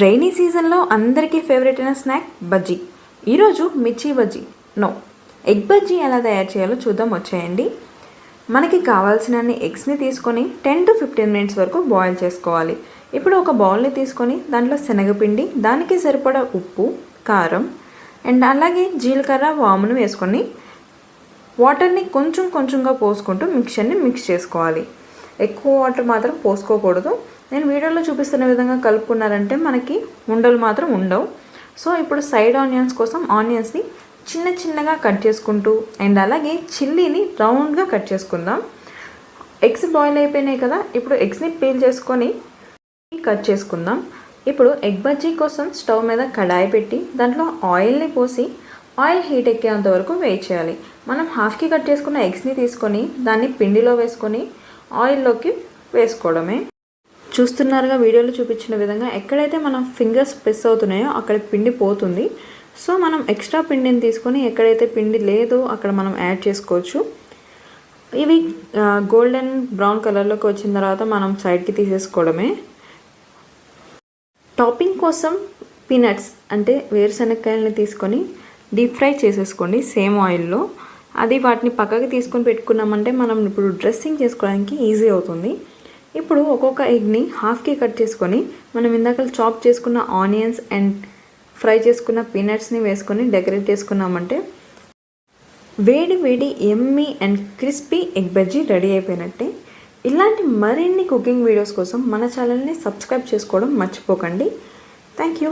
Rainy సీజన్లో అందరికీ favourite అయిన స్నాక్ బజ్జీ. ఈరోజు మిర్చి బజ్జీ ఎగ్ బజ్జీ ఎలా తయారు చేయాలో చూద్దాం వచ్చేయండి. మనకి కావాల్సినన్ని ఎగ్స్ని తీసుకొని 10 to 15 మినిట్స్ వరకు బాయిల్ చేసుకోవాలి. ఇప్పుడు ఒక బౌల్ని తీసుకొని దాంట్లో శనగపిండి, దానికి సరిపడా ఉప్పు, కారం అండ్ అలాగే జీలకర్ర, వామును వేసుకొని వాటర్ని కొంచెం కొంచెంగా పోసుకుంటూ మిక్స్ చేసుకోవాలి. ఎక్కువ వాటర్ మాత్రం పోసుకోకూడదు. నేను వీడియోలో చూపిస్తున్న విధంగా కలుపుకున్నారంటే మనకి ఉండలు మాత్రం ఉండవు. సో ఇప్పుడు సైడ్ ఆనియన్స్ కోసం ఆనియన్స్ని చిన్న చిన్నగా కట్ చేసుకుంటూ అండ్ అలాగే చిల్లీని రౌండ్గా కట్ చేసుకుందాం. ఎగ్స్ బాయిల్ అయిపోయినాయి కదా, ఇప్పుడు ఎగ్స్ని పీల్ చేసుకొని కట్ చేసుకుందాం. ఇప్పుడు ఎగ్ బజ్జీ కోసం స్టవ్ మీద కడాయి పెట్టి దాంట్లో ఆయిల్ని పోసి ఆయిల్ హీట్ ఎక్కేంత వరకు వెయిట్ చేయాలి. మనం హాఫ్కి కట్ చేసుకున్న ఎగ్స్ని తీసుకొని దాన్ని పిండిలో వేసుకొని ఆయిల్లోకి వేసుకోవడమే. చూస్తున్నారుగా వీడియోలో చూపించిన విధంగా ఎక్కడైతే మన ఫింగర్స్ ప్రెస్ అవుతున్నాయో అక్కడ పిండి పోతుంది. సో మనం ఎక్స్ట్రా పిండిని తీసుకొని ఎక్కడైతే పిండి లేదో అక్కడ మనం యాడ్ చేసుకోవచ్చు. ఇవి గోల్డెన్ బ్రౌన్ కలర్లోకి వచ్చిన తర్వాత మనం సైడ్కి తీసేసుకోవడమే. టాపింగ్ కోసం పీనట్స్ అంటే వేరుశనగకాయలని తీసుకొని డీప్ ఫ్రై చేసేసుకోండి సేమ్ ఆయిల్లో. అది వాటిని పక్కకి తీసుకొని పెట్టుకున్నామంటే మనం ఇప్పుడు డ్రెస్సింగ్ చేసుకోవడానికి ఈజీ అవుతుంది. ఇప్పుడు ఒక్కొక్క ఎగ్ని హాఫ్కి కట్ చేసుకొని మనం ఇందాక చాప్ చేసుకున్న ఆనియన్స్ అండ్ ఫ్రై చేసుకున్న పీనట్స్ని వేసుకొని డెకరేట్ చేసుకున్నామంటే వేడి వేడి యమ్మీ and crispy egg bajji ready అయిపోయినట్టే. ఇలాంటి మరిన్ని కుకింగ్ వీడియోస్ కోసం మన ఛానల్ని సబ్స్క్రైబ్ చేసుకోవడం మర్చిపోకండి. Thank you.